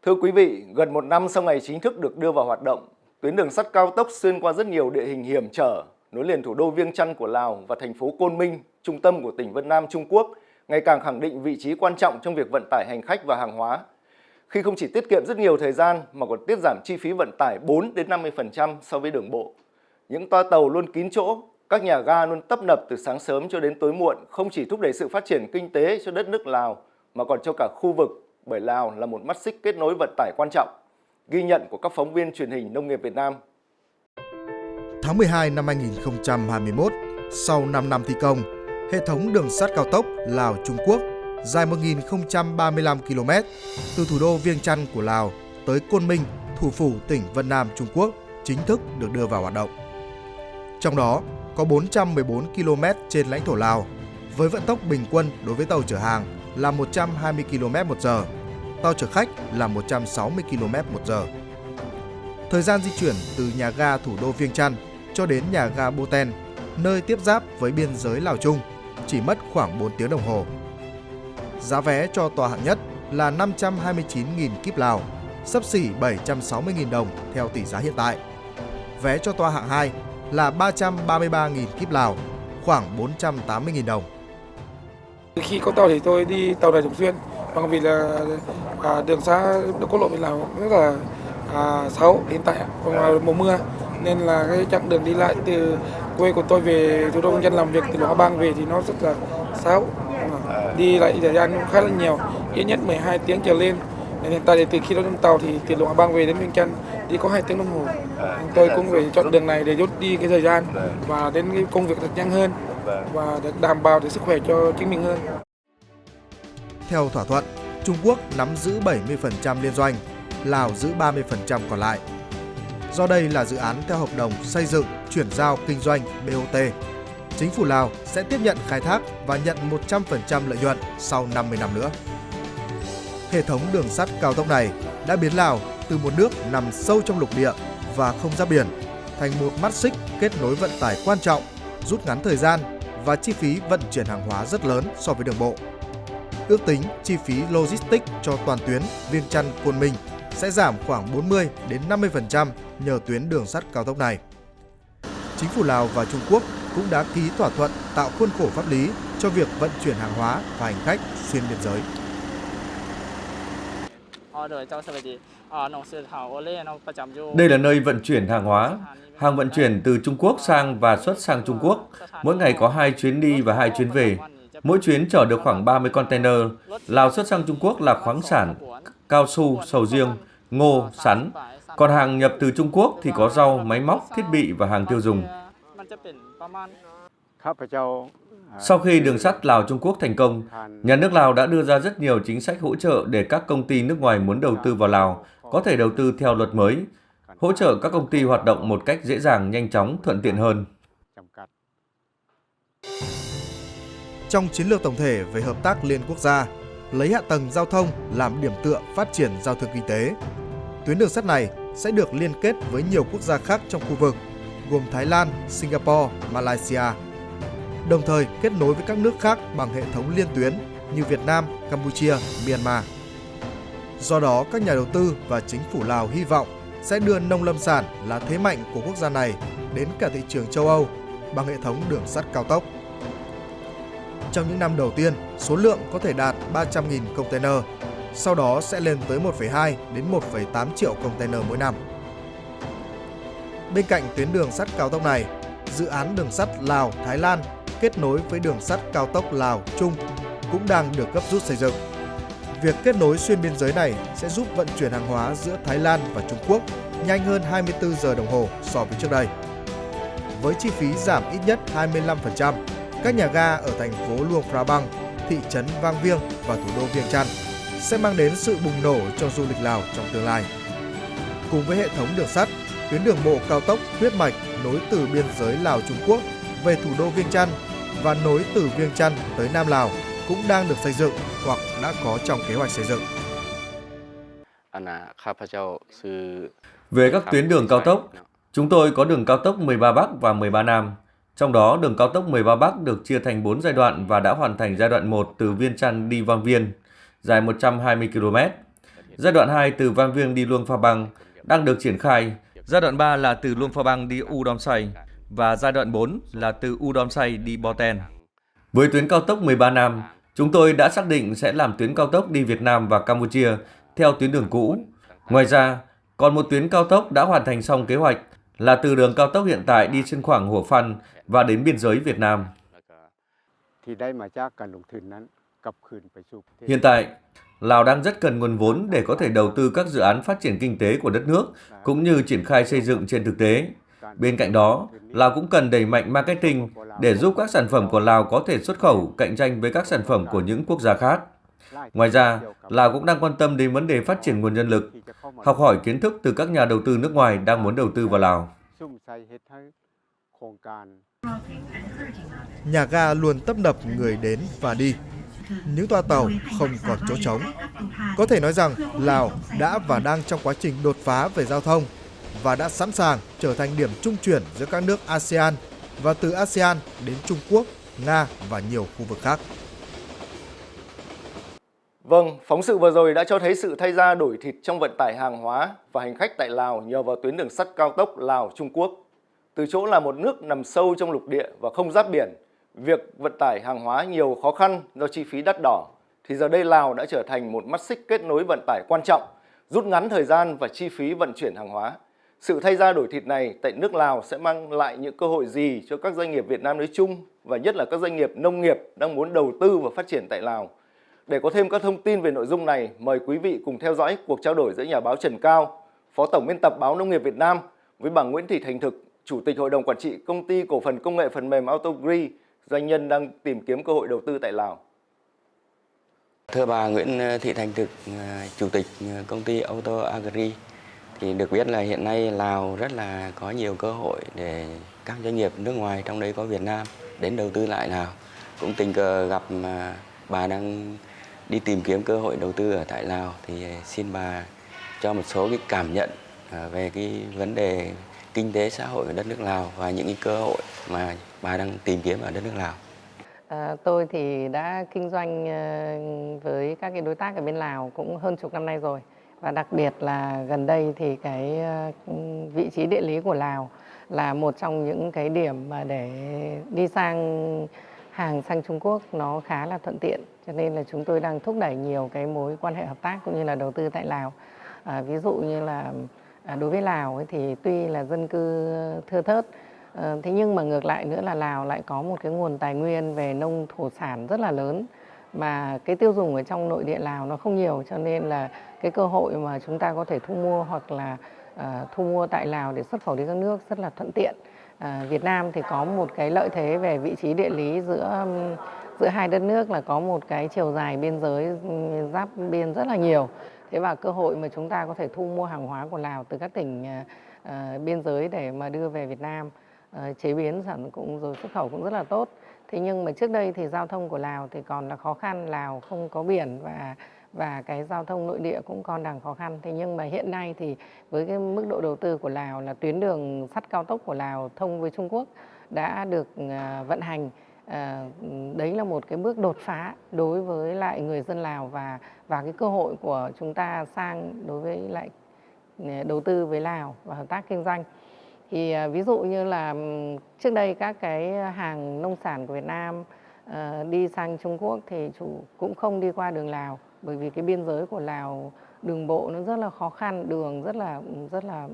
Thưa quý vị, gần một năm sau ngày chính thức được đưa vào hoạt động, tuyến đường sắt cao tốc xuyên qua rất nhiều địa hình hiểm trở, nối liền thủ đô Viêng Chăn của Lào và thành phố Côn Minh, trung tâm của tỉnh Vân Nam Trung Quốc, ngày càng khẳng định vị trí quan trọng trong việc vận tải hành khách và hàng hóa. Khi không chỉ tiết kiệm rất nhiều thời gian mà còn tiết giảm chi phí vận tải 4 đến 50% so với đường bộ. Những toa tàu luôn kín chỗ, các nhà ga luôn tấp nập từ sáng sớm cho đến tối muộn không chỉ thúc đẩy sự phát triển kinh tế cho đất nước Lào mà còn cho cả khu vực, bởi Lào là một mắt xích kết nối vận tải quan trọng. Ghi nhận của các phóng viên truyền hình Nông nghiệp Việt Nam. Tháng 12 năm 2021, sau 5 năm thi công, hệ thống đường sắt cao tốc Lào-Trung Quốc dài 1.035 km từ thủ đô Viêng Chăn của Lào tới Côn Minh, thủ phủ tỉnh Vân Nam Trung Quốc chính thức được đưa vào hoạt động. Trong đó có 414 km trên lãnh thổ Lào, với vận tốc bình quân đối với tàu chở hàng là 120 km/h, tàu chở khách là 160 km/h. Thời gian di chuyển từ nhà ga thủ đô Viêng Chăn cho đến nhà ga Bô Ten, nơi tiếp giáp với biên giới Lào-Trung, chỉ mất khoảng 4 tiếng đồng hồ. Giá vé cho tòa hạng nhất là 529.000 kíp Lào, xấp xỉ 760.000 đồng theo tỷ giá hiện tại. Vé cho tòa hạng 2 là 333.000 kíp Lào, khoảng 480.000 đồng. Khi có tàu thì tôi đi tàu này thường xuyên, bằng vì là đường quốc lộ Việt Lào rất là xấu hiện tại mùa mưa, nên là cái chặng đường đi lại từ quê của tôi về thủ đô Viêng Chăn làm việc từ Hòa Bang về thì nó rất là xấu, đi lại thời gian khá là nhiều, ít nhất 12 tiếng trở lên. Nên hiện tại từ khi lên tàu thì từ Hòa Bang về đến Viêng Chăn đi có 2 tiếng đồng hồ. Tôi cũng phải chọn đường này để rút đi cái thời gian và đến cái công việc được nhanh hơn và được đảm bảo được sức khỏe cho chính mình hơn. Theo thỏa thuận, Trung Quốc nắm giữ 70% liên doanh, Lào giữ 30% còn lại. Do đây là dự án theo hợp đồng xây dựng, chuyển giao kinh doanh BOT, chính phủ Lào sẽ tiếp nhận khai thác và nhận 100% lợi nhuận sau 50 năm nữa. Hệ thống đường sắt cao tốc này đã biến Lào từ một nước nằm sâu trong lục địa và không giáp biển thành một mắt xích kết nối vận tải quan trọng, rút ngắn thời gian và chi phí vận chuyển hàng hóa rất lớn so với đường bộ. Ước tính chi phí logistics cho toàn tuyến Viêng Chăn - Côn Minh sẽ giảm khoảng 40 đến 50% nhờ tuyến đường sắt cao tốc này. Chính phủ Lào và Trung Quốc cũng đã ký thỏa thuận tạo khuôn khổ pháp lý cho việc vận chuyển hàng hóa và hành khách xuyên biên giới. Đây là nơi vận chuyển hàng hóa. Hàng vận chuyển từ Trung Quốc sang và xuất sang Trung Quốc. Mỗi ngày có 2 chuyến đi và 2 chuyến về. Mỗi chuyến chở được khoảng 30 container. Lào xuất sang Trung Quốc là khoáng sản, cao su, sầu riêng, ngô, sắn. Còn hàng nhập từ Trung Quốc thì có rau, máy móc, thiết bị và hàng tiêu dùng. Sau khi đường sắt Lào-Trung Quốc thành công, nhà nước Lào đã đưa ra rất nhiều chính sách hỗ trợ để các công ty nước ngoài muốn đầu tư vào Lào có thể đầu tư theo luật mới, hỗ trợ các công ty hoạt động một cách dễ dàng, nhanh chóng, thuận tiện hơn. Trong chiến lược tổng thể về hợp tác liên quốc gia, lấy hạ tầng giao thông làm điểm tựa phát triển giao thương kinh tế, tuyến đường sắt này sẽ được liên kết với nhiều quốc gia khác trong khu vực, gồm Thái Lan, Singapore, Malaysia, đồng thời kết nối với các nước khác bằng hệ thống liên tuyến như Việt Nam, Campuchia, Myanmar. Do đó, các nhà đầu tư và chính phủ Lào hy vọng sẽ đưa nông lâm sản là thế mạnh của quốc gia này đến cả thị trường châu Âu bằng hệ thống đường sắt cao tốc. Trong những năm đầu tiên, số lượng có thể đạt 300.000 container, sau đó sẽ lên tới 1,2 đến 1,8 triệu container mỗi năm. Bên cạnh tuyến đường sắt cao tốc này, dự án đường sắt Lào-Thái Lan kết nối với đường sắt cao tốc Lào-Trung cũng đang được gấp rút xây dựng. Việc kết nối xuyên biên giới này sẽ giúp vận chuyển hàng hóa giữa Thái Lan và Trung Quốc nhanh hơn 24 giờ đồng hồ so với trước đây. Với chi phí giảm ít nhất 25%, các nhà ga ở thành phố Luông Prabang, thị trấn Vang Vieng và thủ đô Viêng Chăn sẽ mang đến sự bùng nổ cho du lịch Lào trong tương lai. Cùng với hệ thống đường sắt, tuyến đường bộ cao tốc huyết mạch nối từ biên giới Lào-Trung Quốc về thủ đô Viêng Chăn và nối từ Viêng Chăn tới Nam Lào cũng đang được xây dựng hoặc đã có trong kế hoạch xây dựng. Về các tuyến đường cao tốc, chúng tôi có đường cao tốc 13 Bắc và 13 Nam. Trong đó, đường cao tốc 13 Bắc được chia thành 4 giai đoạn và đã hoàn thành giai đoạn 1 từ Viêng Chăn đi Vang Vieng, dài 120 km. Giai đoạn 2 từ Van Vieng đi Luang Prabang đang được triển khai. Giai đoạn 3 là từ Luang Prabang đi Udom Say và giai đoạn 4 là từ Udom Say đi Boten. Với tuyến cao tốc 13 Nam, chúng tôi đã xác định sẽ làm tuyến cao tốc đi Việt Nam và Campuchia theo tuyến đường cũ. Ngoài ra, còn một tuyến cao tốc đã hoàn thành xong kế hoạch là từ đường cao tốc hiện tại đi xuyên khoảng Hủa Phăn và đến biên giới Việt Nam. Hiện tại, Lào đang rất cần nguồn vốn để có thể đầu tư các dự án phát triển kinh tế của đất nước cũng như triển khai xây dựng trên thực tế. Bên cạnh đó, Lào cũng cần đẩy mạnh marketing để giúp các sản phẩm của Lào có thể xuất khẩu cạnh tranh với các sản phẩm của những quốc gia khác. Ngoài ra, Lào cũng đang quan tâm đến vấn đề phát triển nguồn nhân lực, học hỏi kiến thức từ các nhà đầu tư nước ngoài đang muốn đầu tư vào Lào. Nhà ga luôn tấp nập người đến và đi. Những toa tàu không còn chỗ trống. Có thể nói rằng Lào đã và đang trong quá trình đột phá về giao thông và đã sẵn sàng trở thành điểm trung chuyển giữa các nước ASEAN và từ ASEAN đến Trung Quốc, Nga và nhiều khu vực khác. Vâng, phóng sự vừa rồi đã cho thấy sự thay da đổi thịt trong vận tải hàng hóa và hành khách tại Lào nhờ vào tuyến đường sắt cao tốc Lào-Trung Quốc. Từ chỗ là một nước nằm sâu trong lục địa và không giáp biển, việc vận tải hàng hóa nhiều khó khăn do chi phí đắt đỏ, thì giờ đây Lào đã trở thành một mắt xích kết nối vận tải quan trọng, rút ngắn thời gian và chi phí vận chuyển hàng hóa. Sự thay da đổi thịt này tại nước Lào sẽ mang lại những cơ hội gì cho các doanh nghiệp Việt Nam nói chung và nhất là các doanh nghiệp nông nghiệp đang muốn đầu tư và phát triển tại Lào? Để có thêm các thông tin về nội dung này, mời quý vị cùng theo dõi cuộc trao đổi giữa nhà báo Trần Cao, Phó Tổng biên tập báo Nông nghiệp Việt Nam với bà Nguyễn Thị Thành Thực, Chủ tịch Hội đồng Quản trị Công ty Cổ phần Công nghệ Phần mềm Autogri, doanh nhân đang tìm kiếm cơ hội đầu tư tại Lào. Thưa bà Nguyễn Thị Thành Thực, Chủ tịch Công ty Autogri, thì được biết là hiện nay Lào rất là có nhiều cơ hội để các doanh nghiệp nước ngoài, trong đấy có Việt Nam, đến đầu tư lại Lào. Cũng tình cờ gặp bà đang đi tìm kiếm cơ hội đầu tư ở tại Lào, thì xin bà cho một số cái cảm nhận về cái vấn đề kinh tế xã hội của đất nước Lào và những cái cơ hội mà bà đang tìm kiếm ở đất nước Lào. Tôi thì đã kinh doanh với các cái đối tác ở bên Lào cũng hơn chục năm nay rồi. Và đặc biệt là gần đây thì cái vị trí địa lý của Lào là một trong những cái điểm mà để đi hàng sang Trung Quốc nó khá là thuận tiện. Cho nên là chúng tôi đang thúc đẩy nhiều cái mối quan hệ hợp tác cũng như là đầu tư tại Lào. Ví dụ như là đối với Lào ấy thì tuy là dân cư thưa thớt, thế nhưng mà ngược lại nữa là Lào lại có một cái nguồn tài nguyên về nông thổ sản rất là lớn, mà cái tiêu dùng ở trong nội địa Lào nó không nhiều, cho nên là cái cơ hội mà chúng ta có thể thu mua hoặc là thu mua tại Lào để xuất khẩu đi các nước rất là thuận tiện. Việt Nam thì có một cái lợi thế về vị trí địa lý giữa hai đất nước là có một cái chiều dài biên giới giáp biên rất là nhiều. Thế và cơ hội mà chúng ta có thể thu mua hàng hóa của Lào từ các tỉnh biên giới để mà đưa về Việt Nam chế biến sản cũng rồi xuất khẩu cũng rất là tốt. Thế nhưng mà trước đây thì giao thông của Lào thì còn là khó khăn, Lào không có biển và cái giao thông nội địa cũng còn đang khó khăn. Thế nhưng mà hiện nay thì với cái mức độ đầu tư của Lào là tuyến đường sắt cao tốc của Lào thông với Trung Quốc đã được vận hành. Đấy là một cái bước đột phá đối với lại người dân Lào và cái cơ hội của chúng ta sang đối với lại đầu tư với Lào và hợp tác kinh doanh. Thì ví dụ như là trước đây các cái hàng nông sản của Việt Nam đi sang Trung Quốc thì cũng không đi qua đường Lào, bởi vì cái biên giới của Lào đường bộ nó rất là khó khăn, đường rất là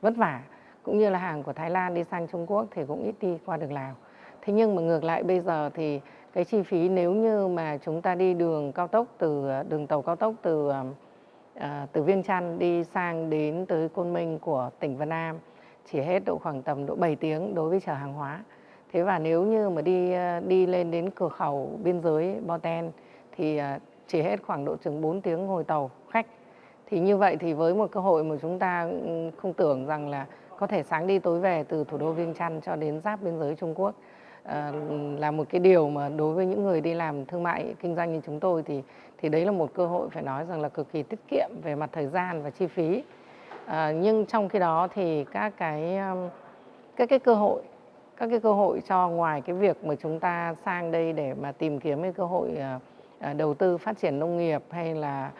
vất vả, cũng như là hàng của Thái Lan đi sang Trung Quốc thì cũng ít đi qua đường Lào. Thế nhưng mà ngược lại bây giờ thì cái chi phí nếu như mà chúng ta đi đường cao tốc đường tàu cao tốc từ Viêng Chăn đi sang đến tới Côn Minh của tỉnh Vân Nam chỉ hết khoảng tầm 7 tiếng đối với chở hàng hóa. Thế và nếu như mà đi lên đến cửa khẩu biên giới Boten thì chỉ hết khoảng độ chừng 4 tiếng ngồi tàu khách. Thì như vậy thì với một cơ hội mà chúng ta không tưởng rằng là có thể sáng đi tối về từ thủ đô Viêng Chăn cho đến giáp biên giới Trung Quốc là một cái điều mà đối với những người đi làm thương mại kinh doanh như chúng tôi thì đấy là một cơ hội phải nói rằng là cực kỳ tiết kiệm về mặt thời gian và chi phí. Nhưng trong khi đó thì các cái cơ hội cho ngoài cái việc mà chúng ta sang đây để mà tìm kiếm cái cơ hội đầu tư phát triển nông nghiệp hay là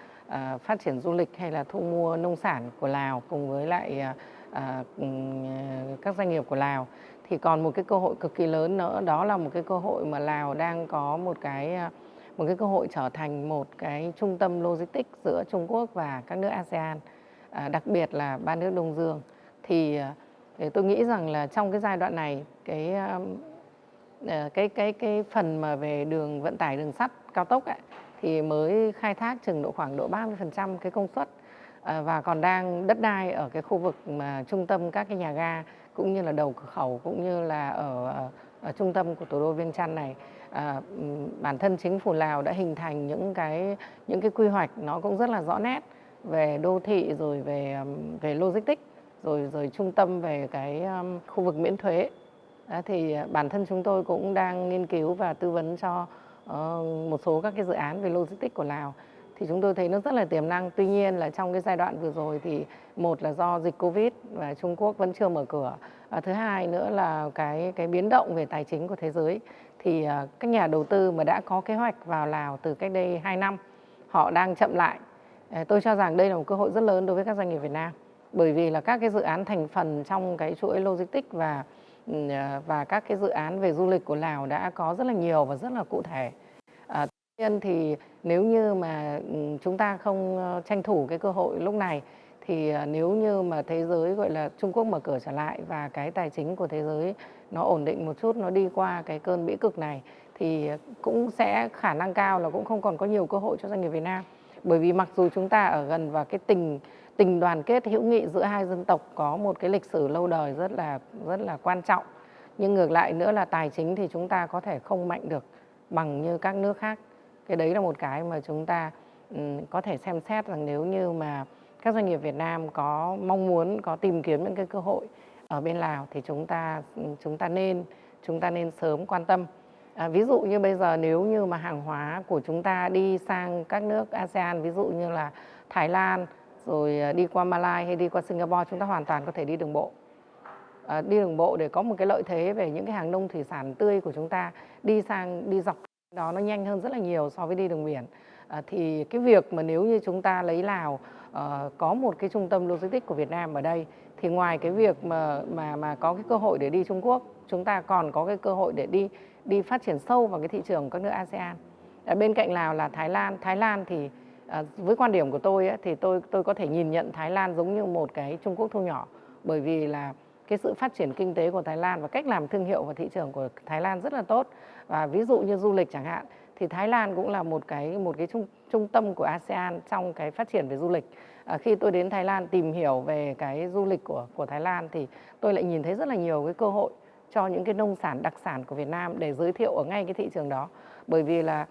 phát triển du lịch hay là thu mua nông sản của Lào cùng với lại các doanh nghiệp của Lào, thì còn một cái cơ hội cực kỳ lớn nữa, đó là một cái cơ hội mà Lào đang có một cái cơ hội trở thành một cái trung tâm logistics giữa Trung Quốc và các nước ASEAN, đặc biệt là ba nước Đông Dương. Thì tôi nghĩ rằng là trong cái giai đoạn này, cái phần mà về đường vận tải đường sắt cao tốc ấy, thì mới khai thác chừng khoảng độ 30% cái công suất, và còn đang đất đai ở cái khu vực mà trung tâm các cái nhà ga cũng như là đầu cửa khẩu cũng như là ở trung tâm của thủ đô Viêng Chăn này. Bản thân chính phủ Lào đã hình thành những cái quy hoạch nó cũng rất là rõ nét về đô thị, rồi về logistics, rồi trung tâm về cái khu vực miễn thuế. Thì bản thân chúng tôi cũng đang nghiên cứu và tư vấn cho một số các cái dự án về logistics của Lào. Thì chúng tôi thấy nó rất là tiềm năng. Tuy nhiên là trong cái giai đoạn vừa rồi thì một là do dịch Covid và Trung Quốc vẫn chưa mở cửa. Thứ hai nữa là cái biến động về tài chính của thế giới. Thì các nhà đầu tư mà đã có kế hoạch vào Lào từ cách đây 2 năm, họ đang chậm lại. Tôi cho rằng đây là một cơ hội rất lớn đối với các doanh nghiệp Việt Nam. Bởi vì là các cái dự án thành phần trong cái chuỗi logistics và các cái dự án về du lịch của Lào đã có rất là nhiều và rất là cụ thể. Tuy nhiên thì nếu như mà chúng ta không tranh thủ cái cơ hội lúc này, thì nếu như mà thế giới gọi là Trung Quốc mở cửa trở lại và cái tài chính của thế giới nó ổn định một chút, nó đi qua cái cơn bĩ cực này, thì cũng sẽ khả năng cao là cũng không còn có nhiều cơ hội cho doanh nghiệp Việt Nam. Bởi vì mặc dù chúng ta ở gần và cái tình đoàn kết hữu nghị giữa hai dân tộc có một cái lịch sử lâu đời rất là quan trọng, nhưng ngược lại nữa là tài chính thì chúng ta có thể không mạnh được bằng như các nước khác. Cái đấy là một cái mà chúng ta có thể xem xét rằng nếu như mà các doanh nghiệp Việt Nam có mong muốn, có tìm kiếm những cái cơ hội ở bên Lào thì chúng ta nên sớm quan tâm. Ví dụ như bây giờ nếu như mà hàng hóa của chúng ta đi sang các nước ASEAN, ví dụ như là Thái Lan, rồi đi qua Malaysia hay đi qua Singapore, chúng ta hoàn toàn có thể đi đường bộ. Đi đường bộ để có một cái lợi thế về những cái hàng nông thủy sản tươi của chúng ta đi dọc đó nó nhanh hơn rất là nhiều so với đi đường biển. Thì cái việc mà nếu như chúng ta lấy Lào có một cái trung tâm logistics của Việt Nam ở đây, thì ngoài cái việc mà có cái cơ hội để đi Trung Quốc, chúng ta còn có cái cơ hội để đi phát triển sâu vào cái thị trường của các nước ASEAN. Bên cạnh Lào là Thái Lan thì với quan điểm của tôi ấy, thì tôi có thể nhìn nhận Thái Lan giống như một cái Trung Quốc thu nhỏ, bởi vì là cái sự phát triển kinh tế của Thái Lan và cách làm thương hiệu và thị trường của Thái Lan rất là tốt. Và ví dụ như du lịch chẳng hạn, thì Thái Lan cũng là một cái trung tâm của ASEAN trong cái phát triển về du lịch. Khi tôi đến Thái Lan tìm hiểu về cái du lịch của Thái Lan thì tôi lại nhìn thấy rất là nhiều cái cơ hội cho những cái nông sản đặc sản của Việt Nam để giới thiệu ở ngay cái thị trường đó. Bởi vì là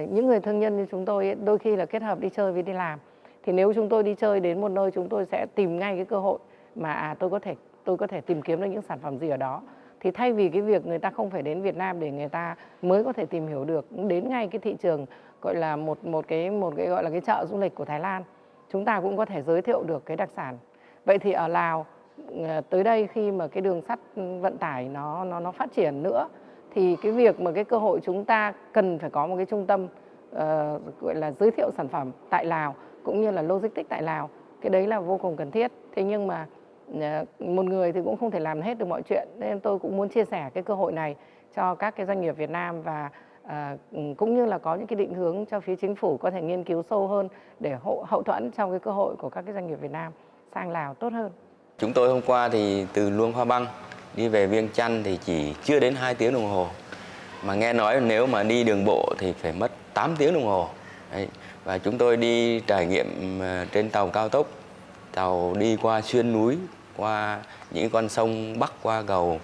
những người thương nhân như chúng tôi đôi khi là kết hợp đi chơi với đi làm. Thì nếu chúng tôi đi chơi đến một nơi, chúng tôi sẽ tìm ngay cái cơ hội mà tôi có thể tìm kiếm được những sản phẩm gì ở đó. Thì thay vì cái việc người ta không phải đến Việt Nam để người ta mới có thể tìm hiểu được, đến ngay cái thị trường gọi là một cái gọi là cái chợ du lịch của Thái Lan, chúng ta cũng có thể giới thiệu được cái đặc sản. Vậy thì ở Lào tới đây khi mà cái đường sắt vận tải nó phát triển nữa, thì cái việc mà cái cơ hội chúng ta cần phải có một cái trung tâm gọi là giới thiệu sản phẩm tại Lào cũng như là logistics tại Lào, cái đấy là vô cùng cần thiết. Thế nhưng mà một người thì cũng không thể làm hết được mọi chuyện, nên tôi cũng muốn chia sẻ cái cơ hội này cho các cái doanh nghiệp Việt Nam và cũng như là có những cái định hướng cho phía chính phủ có thể nghiên cứu sâu hơn để hậu thuẫn trong cái cơ hội của các cái doanh nghiệp Việt Nam sang Lào tốt hơn. Chúng tôi hôm qua thì từ Luông Pha Băng đi về Viêng Chăn thì chỉ chưa đến 2 tiếng đồng hồ. Mà nghe nói nếu mà đi đường bộ thì phải mất 8 tiếng đồng hồ. Đấy. Và chúng tôi đi trải nghiệm trên tàu cao tốc, tàu đi qua xuyên núi, qua những con sông bắc qua cầu,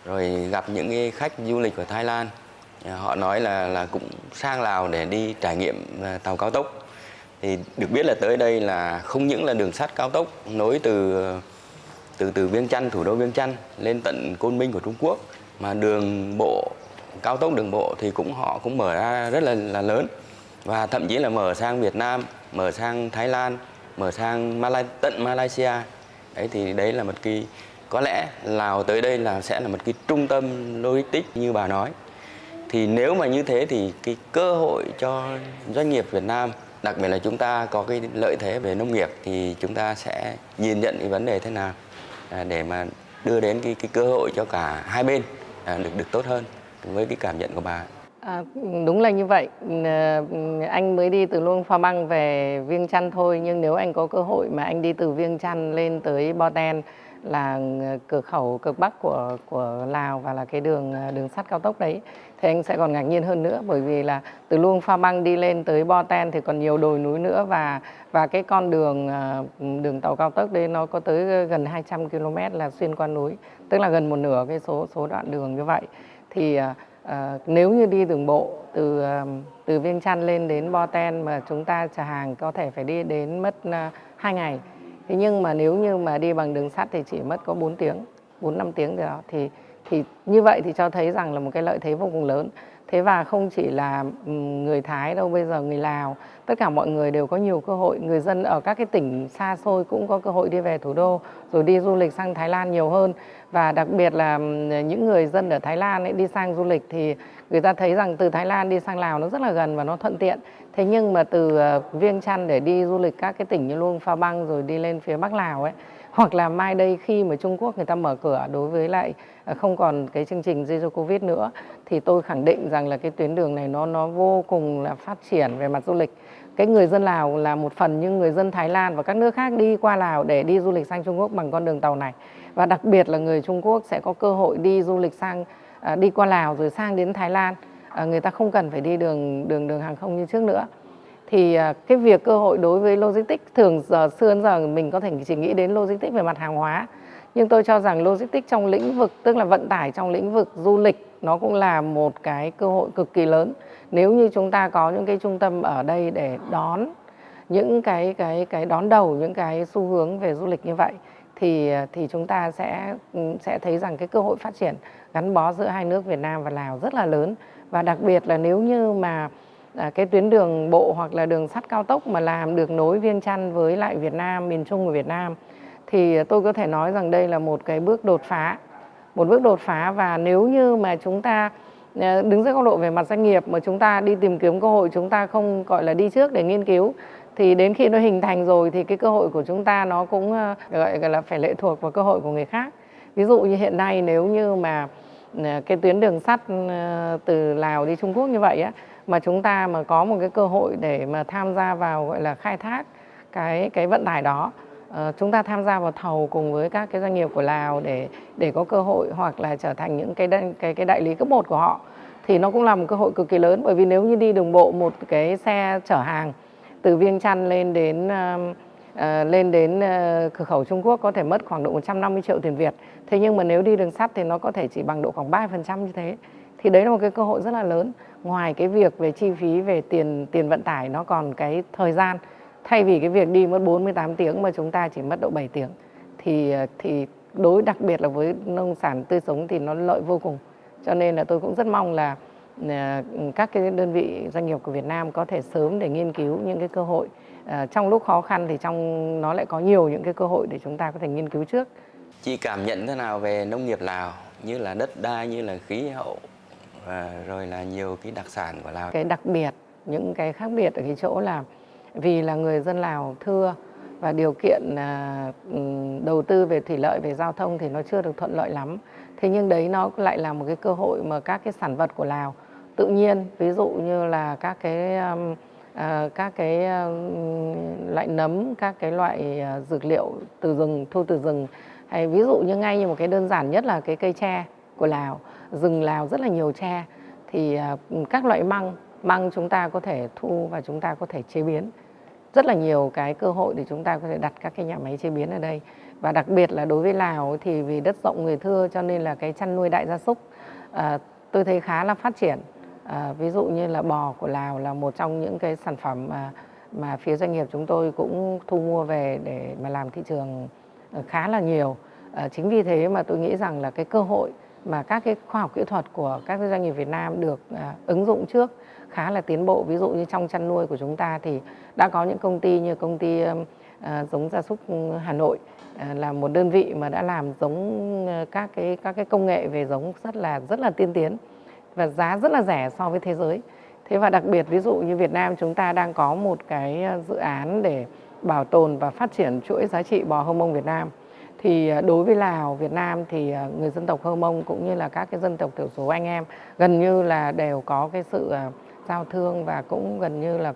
rồi gặp những cái khách du lịch của Thái Lan. Họ nói là cũng sang Lào để đi trải nghiệm tàu cao tốc. Thì được biết là tới đây là không những là đường sắt cao tốc nối từ Viêng Chăn, thủ đô Viêng Chăn lên tận Côn Minh của Trung Quốc, mà đường bộ, cao tốc đường bộ thì họ cũng mở ra rất là lớn. Và thậm chí là mở sang Việt Nam, mở sang Thái Lan, mở sang tận Malaysia. Đấy thì đấy là một cái, có lẽ Lào tới đây là sẽ là một cái trung tâm logistics như bà nói. Thì nếu mà như thế thì cái cơ hội cho doanh nghiệp Việt Nam Đặc biệt là chúng ta có cái lợi thế về nông nghiệp thì chúng ta sẽ nhìn nhận cái vấn đề thế nào để mà đưa đến cái cơ hội cho cả hai bên được tốt hơn với cái cảm nhận của bà. Đúng là như vậy. Anh mới đi từ Luông Pha Băng về Viêng Chăn thôi, nhưng nếu anh có cơ hội mà anh đi từ Viêng Chăn lên tới Bo Ten là cửa khẩu cực Bắc của Lào và là cái đường sắt cao tốc đấy, thì anh sẽ còn ngạc nhiên hơn nữa, bởi vì là từ Luông Pha Băng đi lên tới Bo Ten thì còn nhiều đồi núi nữa, và cái con đường tàu cao tốc đấy nó có tới gần 200 km là xuyên qua núi, tức là gần một nửa cái số đoạn đường như vậy. Thì nếu như đi đường bộ từ Viêng Chăn lên đến Bo Ten mà chúng ta chở hàng có thể phải đi đến mất 2 ngày. Thế nhưng mà nếu như mà đi bằng đường sắt thì chỉ mất có 4 tiếng, 4-5 tiếng rồi đó. Thì như vậy thì cho thấy rằng là một cái lợi thế vô cùng lớn. Thế và không chỉ là người Thái đâu, bây giờ người Lào, tất cả mọi người đều có nhiều cơ hội. Người dân ở các cái tỉnh xa xôi cũng có cơ hội đi về thủ đô, rồi đi du lịch sang Thái Lan nhiều hơn. Và đặc biệt là những người dân ở Thái Lan ấy, đi sang du lịch thì người ta thấy rằng từ Thái Lan đi sang Lào nó rất là gần và nó thuận tiện. Thế nhưng mà từ Viêng Chăn để đi du lịch các cái tỉnh như Luông Pha Băng rồi đi lên phía Bắc Lào ấy, hoặc là mai đây khi mà Trung Quốc người ta mở cửa đối với lại không còn cái chương trình Zero Covid nữa, thì tôi khẳng định rằng là cái tuyến đường này nó vô cùng là phát triển về mặt du lịch. Cái người dân Lào là một phần, nhưng người dân Thái Lan và các nước khác đi qua Lào để đi du lịch sang Trung Quốc bằng con đường tàu này. Và đặc biệt là người Trung Quốc sẽ có cơ hội đi du lịch đi qua Lào rồi sang đến Thái Lan. Người ta không cần phải đi đường hàng không như trước nữa. Thì cái việc cơ hội đối với logistics, thường xưa đến giờ mình có thể chỉ nghĩ đến logistics về mặt hàng hóa, nhưng tôi cho rằng logistics trong lĩnh vực, tức là vận tải trong lĩnh vực du lịch, nó cũng là một cái cơ hội cực kỳ lớn. Nếu như chúng ta có những cái trung tâm ở đây để đón những cái đón đầu những cái xu hướng về du lịch như vậy, thì chúng ta sẽ thấy rằng cái cơ hội phát triển gắn bó giữa hai nước Việt Nam và Lào rất là lớn. Và đặc biệt là nếu như mà cái tuyến đường bộ hoặc là đường sắt cao tốc mà làm được nối Viêng Chăn với lại Việt Nam, miền Trung của Việt Nam, thì tôi có thể nói rằng đây là một cái bước đột phá. Một bước đột phá, và nếu như mà chúng ta đứng dưới góc độ về mặt doanh nghiệp mà chúng ta đi tìm kiếm cơ hội, chúng ta không gọi là đi trước để nghiên cứu, thì đến khi nó hình thành rồi thì cái cơ hội của chúng ta nó cũng gọi là phải lệ thuộc vào cơ hội của người khác. Ví dụ như hiện nay nếu như mà cái tuyến đường sắt từ Lào đi Trung Quốc như vậy á, mà chúng ta mà có một cái cơ hội để mà tham gia vào gọi là khai thác cái vận tải đó, chúng ta tham gia vào thầu cùng với các cái doanh nghiệp của Lào để có cơ hội hoặc là trở thành những cái đại lý cấp 1 của họ, thì nó cũng là một cơ hội cực kỳ lớn. Bởi vì nếu như đi đường bộ, một cái xe chở hàng từ Viêng Chăn lên đến cửa khẩu Trung Quốc có thể mất khoảng độ 150 triệu tiền Việt. Thế nhưng mà nếu đi đường sắt thì nó có thể chỉ bằng độ khoảng 3% như thế. Thì đấy là một cái cơ hội rất là lớn. Ngoài cái việc về chi phí, về tiền vận tải, nó còn cái thời gian. Thay vì cái việc đi mất 48 tiếng mà chúng ta chỉ mất độ 7 tiếng. Thì đặc biệt là với nông sản tươi sống thì nó lợi vô cùng. Cho nên là tôi cũng rất mong là các cái đơn vị doanh nghiệp của Việt Nam có thể sớm để nghiên cứu những cái cơ hội. Trong lúc khó khăn thì nó lại có nhiều những cái cơ hội để chúng ta có thể nghiên cứu trước. Chị cảm nhận thế nào về nông nghiệp Lào, như là đất đai, như là khí hậu, rồi là nhiều cái đặc sản của Lào? Cái đặc biệt, những cái khác biệt ở cái chỗ là vì là người dân Lào thưa và điều kiện đầu tư về thủy lợi, về giao thông thì nó chưa được thuận lợi lắm. Thế nhưng đấy nó lại là một cái cơ hội mà các cái sản vật của Lào tự nhiên, ví dụ như là các cái loại nấm, các cái loại dược liệu từ rừng, thu từ rừng, hay ví dụ như ngay như một cái đơn giản nhất là cái cây tre của Lào, rừng Lào rất là nhiều tre, thì các loại măng chúng ta có thể thu và chúng ta có thể chế biến. Rất là nhiều cái cơ hội để chúng ta có thể đặt các cái nhà máy chế biến ở đây. Và đặc biệt là đối với Lào thì vì đất rộng người thưa cho nên là cái chăn nuôi đại gia súc tôi thấy khá là phát triển. Ví dụ như là bò của Lào là một trong những cái sản phẩm mà phía doanh nghiệp chúng tôi cũng thu mua về để mà làm thị trường khá là nhiều. Chính vì thế mà tôi nghĩ rằng là cái cơ hội mà các cái khoa học kỹ thuật của các doanh nghiệp Việt Nam được ứng dụng trước khá là tiến bộ. Ví dụ như trong chăn nuôi của chúng ta thì đã có những công ty như công ty giống gia súc Hà Nội là một đơn vị mà đã làm giống các cái công nghệ về giống rất là tiên tiến và giá rất là rẻ so với thế giới. Thế và đặc biệt ví dụ như Việt Nam chúng ta đang có một cái dự án để bảo tồn và phát triển chuỗi giá trị bò Hơ Mông Việt Nam. Thì đối với Lào, Việt Nam thì người dân tộc Hơ Mông cũng như là các cái dân tộc thiểu số anh em gần như là đều có cái sự giao thương và cũng gần như là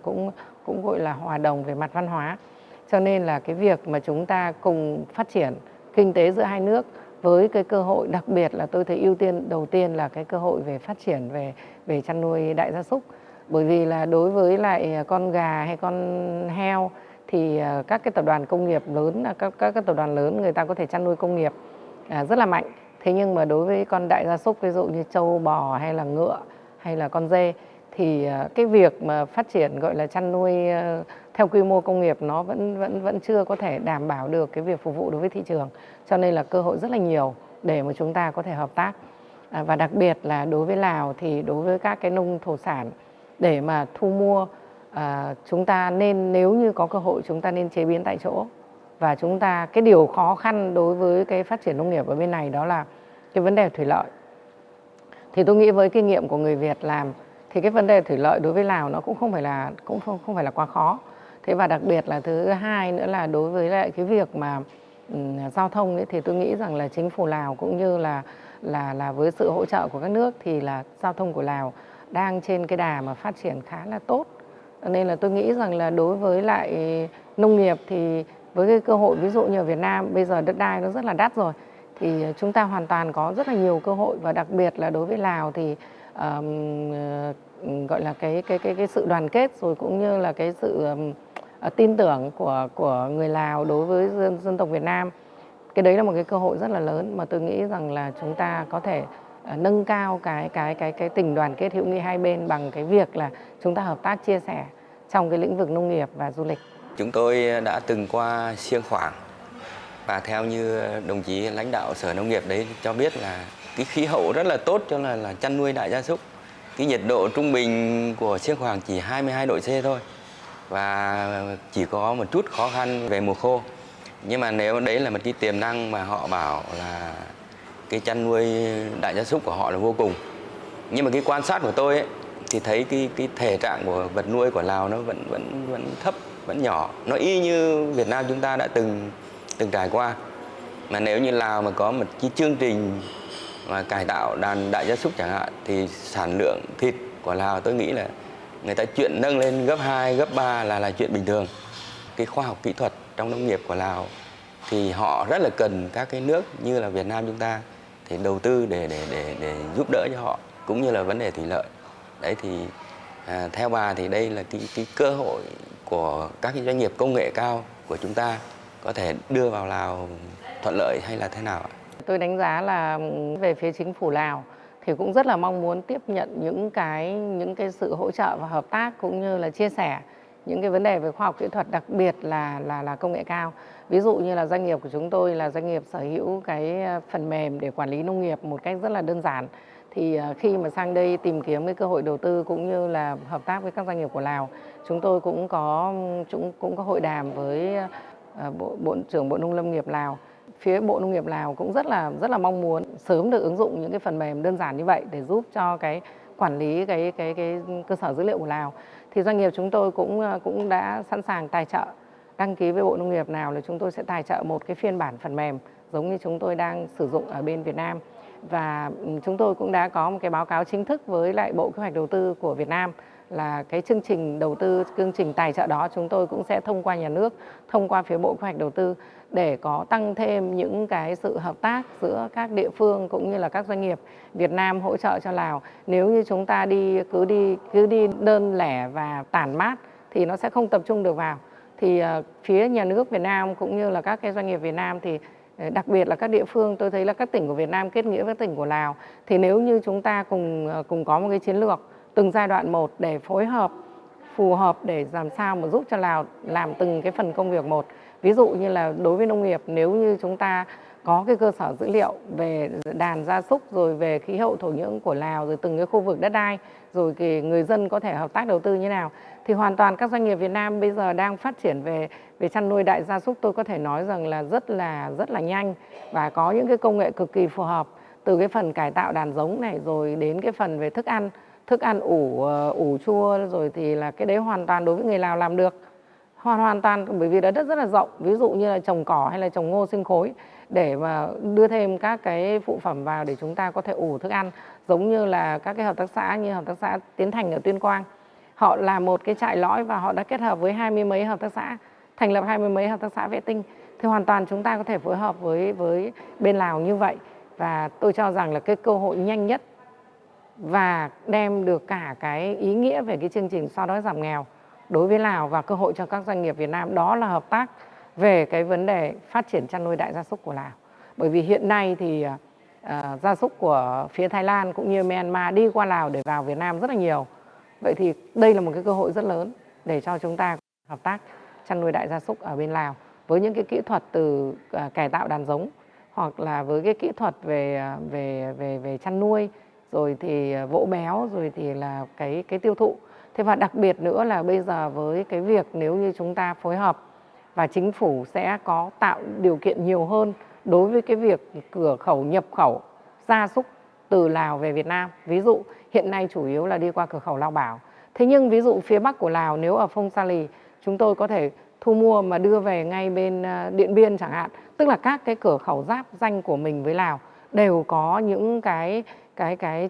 cũng gọi là hòa đồng về mặt văn hóa. Cho nên là cái việc mà chúng ta cùng phát triển kinh tế giữa hai nước với cái cơ hội, đặc biệt là tôi thấy ưu tiên đầu tiên là cái cơ hội về phát triển về chăn nuôi đại gia súc. Bởi vì là đối với lại con gà hay con heo thì các cái tập đoàn công nghiệp lớn, các cái tập đoàn lớn người ta có thể chăn nuôi công nghiệp rất là mạnh. Thế nhưng mà đối với con đại gia súc, ví dụ như trâu, bò hay là ngựa hay là con dê, thì cái việc mà phát triển gọi là chăn nuôi theo quy mô công nghiệp nó vẫn chưa có thể đảm bảo được cái việc phục vụ đối với thị trường. Cho nên là cơ hội rất là nhiều để mà chúng ta có thể hợp tác. Và đặc biệt là đối với Lào thì đối với các cái nông thổ sản để mà thu mua, chúng ta nên, nếu như có cơ hội chúng ta nên chế biến tại chỗ. Và chúng ta, cái điều khó khăn đối với cái phát triển nông nghiệp ở bên này đó là cái vấn đề thủy lợi. Thì tôi nghĩ với kinh nghiệm của người Việt làm thì cái vấn đề thủy lợi đối với Lào nó cũng không phải là quá khó. Thế và đặc biệt là thứ hai nữa là đối với lại cái việc mà giao thông ấy, thì tôi nghĩ rằng là chính phủ Lào cũng như là với sự hỗ trợ của các nước thì là giao thông của Lào đang trên cái đà mà phát triển khá là tốt. Nên là tôi nghĩ rằng là đối với lại nông nghiệp thì với cái cơ hội ví dụ như ở Việt Nam bây giờ đất đai nó rất là đắt rồi, thì chúng ta hoàn toàn có rất là nhiều cơ hội. Và đặc biệt là đối với Lào thì gọi là cái sự đoàn kết rồi cũng như là cái sự tin tưởng của người Lào đối với dân tộc Việt Nam. Cái đấy là một cái cơ hội rất là lớn mà tôi nghĩ rằng là chúng ta có thể nâng cao cái tình đoàn kết hữu nghị hai bên bằng cái việc là chúng ta hợp tác chia sẻ trong cái lĩnh vực nông nghiệp và du lịch. Chúng tôi đã từng qua Siêng Khoảng và theo như đồng chí lãnh đạo Sở Nông nghiệp đấy cho biết là cái khí hậu rất là tốt cho là chăn nuôi đại gia súc. Cái nhiệt độ trung bình của Siêng Khoảng chỉ 22 độ C thôi và chỉ có một chút khó khăn về mùa khô. Nhưng mà nếu đấy là một cái tiềm năng mà họ bảo là cái chăn nuôi đại gia súc của họ là vô cùng. Nhưng mà cái quan sát của tôi ấy, thì thấy cái thể trạng của vật nuôi của Lào nó vẫn thấp, vẫn nhỏ. Nó y như Việt Nam chúng ta đã từng trải qua. Mà nếu như Lào mà có một cái chương trình mà cải tạo đàn đại gia súc chẳng hạn thì sản lượng thịt của Lào tôi nghĩ là người ta chuyện nâng lên gấp 2, gấp 3 là chuyện bình thường. Cái khoa học kỹ thuật trong nông nghiệp của Lào thì họ rất là cần các cái nước như là Việt Nam chúng ta thì đầu tư để giúp đỡ cho họ, cũng như là vấn đề thủy lợi. Đấy thì theo bà thì đây là cái cơ hội của các cái doanh nghiệp công nghệ cao của chúng ta có thể đưa vào Lào thuận lợi hay là thế nào ạ? Tôi đánh giá là về phía chính phủ Lào thì cũng rất là mong muốn tiếp nhận những cái sự hỗ trợ và hợp tác cũng như là chia sẻ những cái vấn đề về khoa học kỹ thuật, đặc biệt là công nghệ cao. Ví dụ như là doanh nghiệp của chúng tôi là doanh nghiệp sở hữu cái phần mềm để quản lý nông nghiệp một cách rất là đơn giản. Thì khi mà sang đây tìm kiếm cái cơ hội đầu tư cũng như là hợp tác với các doanh nghiệp của Lào, chúng tôi cũng có hội đàm với Bộ trưởng Bộ Nông lâm nghiệp Lào. Phía Bộ Nông nghiệp Lào cũng rất là mong muốn sớm được ứng dụng những cái phần mềm đơn giản như vậy để giúp cho cái quản lý cái cơ sở dữ liệu của Lào. Thì doanh nghiệp chúng tôi cũng đã sẵn sàng tài trợ, đăng ký với Bộ Nông nghiệp nào là chúng tôi sẽ tài trợ một cái phiên bản phần mềm giống như chúng tôi đang sử dụng ở bên Việt Nam. Và chúng tôi cũng đã có một cái báo cáo chính thức với lại Bộ Kế hoạch Đầu tư của Việt Nam là cái chương trình đầu tư, chương trình tài trợ đó chúng tôi cũng sẽ thông qua nhà nước, thông qua phía Bộ Kế hoạch Đầu tư để có tăng thêm những cái sự hợp tác giữa các địa phương cũng như là các doanh nghiệp Việt Nam hỗ trợ cho Lào. Nếu như chúng ta cứ đi đơn lẻ và tản mát thì nó sẽ không tập trung được vào. Thì phía nhà nước Việt Nam cũng như là các cái doanh nghiệp Việt Nam thì đặc biệt là các địa phương, tôi thấy là các tỉnh của Việt Nam kết nghĩa với tỉnh của Lào, thì nếu như chúng ta cùng có một cái chiến lược từng giai đoạn một để phối hợp phù hợp để làm sao mà giúp cho Lào làm từng cái phần công việc một. Ví dụ như là đối với nông nghiệp, nếu như chúng ta có cái cơ sở dữ liệu về đàn gia súc, rồi về khí hậu thổ nhưỡng của Lào, rồi từng cái khu vực đất đai, rồi cái người dân có thể hợp tác đầu tư như nào, thì hoàn toàn các doanh nghiệp Việt Nam bây giờ đang phát triển về chăn nuôi đại gia súc, tôi có thể nói rằng là rất là nhanh và có những cái công nghệ cực kỳ phù hợp, từ cái phần cải tạo đàn giống này rồi đến cái phần về thức ăn, thức ăn ủ chua rồi thì là cái đấy hoàn toàn đối với người Lào làm được. Hoàn toàn, bởi vì đất rất là rộng, ví dụ như là trồng cỏ hay là trồng ngô sinh khối để mà đưa thêm các cái phụ phẩm vào để chúng ta có thể ủ thức ăn, giống như là các cái hợp tác xã như hợp tác xã Tiến Thành ở Tuyên Quang. Họ làm một cái trại lõi và họ đã kết hợp với 20 mấy hợp tác xã, thành lập 20 mấy hợp tác xã vệ tinh. Thì hoàn toàn chúng ta có thể phối hợp với bên Lào như vậy. Và tôi cho rằng là cái cơ hội nhanh nhất và đem được cả cái ý nghĩa về cái chương trình xóa đói giảm nghèo đối với Lào và cơ hội cho các doanh nghiệp Việt Nam, đó là hợp tác về cái vấn đề phát triển chăn nuôi đại gia súc của Lào. Bởi vì hiện nay thì gia súc của phía Thái Lan cũng như Myanmar đi qua Lào để vào Việt Nam rất là nhiều. Vậy thì đây là một cái cơ hội rất lớn để cho chúng ta hợp tác chăn nuôi đại gia súc ở bên Lào với những cái kỹ thuật từ cải tạo đàn giống hoặc là với cái kỹ thuật về chăn nuôi, rồi thì vỗ béo, rồi thì là cái tiêu thụ. Thế và đặc biệt nữa là bây giờ với cái việc nếu như chúng ta phối hợp và chính phủ sẽ có tạo điều kiện nhiều hơn đối với cái việc cửa khẩu nhập khẩu gia súc từ Lào về Việt Nam. Ví dụ hiện nay chủ yếu là đi qua cửa khẩu Lao Bảo. Thế nhưng ví dụ phía Bắc của Lào nếu ở Phong Sa Lì chúng tôi có thể thu mua mà đưa về ngay bên Điện Biên chẳng hạn. Tức là các cái cửa khẩu giáp danh của mình với Lào đều có những cái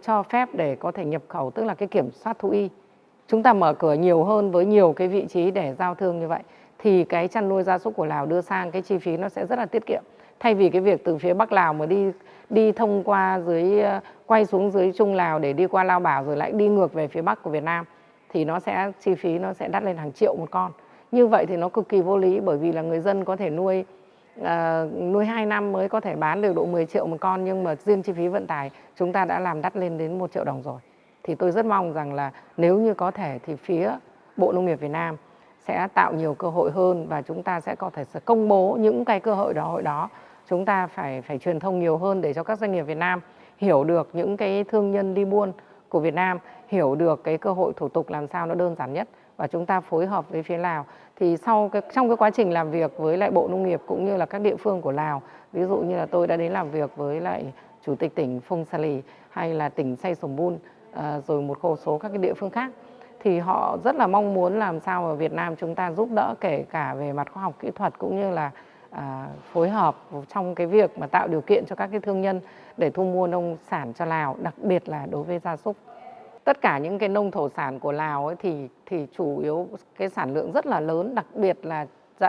cho phép để có thể nhập khẩu, tức là cái kiểm soát thú y. Chúng ta mở cửa nhiều hơn với nhiều cái vị trí để giao thương như vậy thì cái chăn nuôi gia súc của Lào đưa sang cái chi phí nó sẽ rất là tiết kiệm. Thay vì cái việc từ phía Bắc Lào mà đi thông qua quay xuống dưới Trung Lào để đi qua Lao Bảo rồi lại đi ngược về phía Bắc của Việt Nam thì chi phí nó sẽ đắt lên hàng triệu một con. Như vậy thì nó cực kỳ vô lý, bởi vì là người dân có thể nuôi 2 năm mới có thể bán được độ 10 triệu một con, nhưng mà riêng chi phí vận tải chúng ta đã làm đắt lên đến 1 triệu đồng rồi. Thì tôi rất mong rằng là nếu như có thể thì phía Bộ Nông nghiệp Việt Nam sẽ tạo nhiều cơ hội hơn và chúng ta sẽ có thể công bố những cái cơ hội đó. Chúng ta phải truyền thông nhiều hơn để cho các doanh nghiệp Việt Nam hiểu được những cái thương nhân đi buôn của Việt Nam, hiểu được cái cơ hội thủ tục làm sao nó đơn giản nhất, và chúng ta phối hợp với phía Lào. Thì trong cái quá trình làm việc với lại Bộ Nông nghiệp cũng như là các địa phương của Lào, ví dụ như là tôi đã đến làm việc với lại Chủ tịch tỉnh Phong Sa Lì hay là tỉnh Say Sổm Bun, rồi một số các cái địa phương khác, thì họ rất là mong muốn làm sao ở Việt Nam chúng ta giúp đỡ kể cả về mặt khoa học kỹ thuật cũng như là phối hợp trong cái việc mà tạo điều kiện cho các cái thương nhân để thu mua nông sản cho Lào, đặc biệt là đối với gia súc. Tất cả những cái nông thổ sản của Lào ấy thì chủ yếu cái sản lượng rất là lớn, đặc biệt là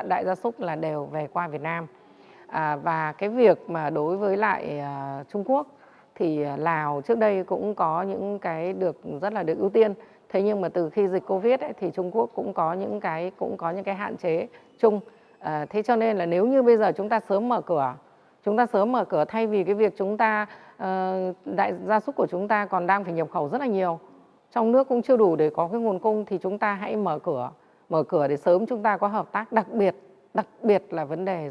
đại gia súc là đều về qua Việt Nam. Và cái việc mà đối với lại Trung Quốc thì Lào trước đây cũng có những cái rất là được ưu tiên. Thế nhưng mà từ khi dịch Covid ấy, thì Trung Quốc cũng có những cái hạn chế chung. Thế cho nên là nếu như bây giờ chúng ta sớm mở cửa thay vì cái việc chúng ta đại gia súc của chúng ta còn đang phải nhập khẩu rất là nhiều, trong nước cũng chưa đủ để có cái nguồn cung, thì chúng ta hãy mở cửa để sớm chúng ta có hợp tác, đặc biệt là vấn đề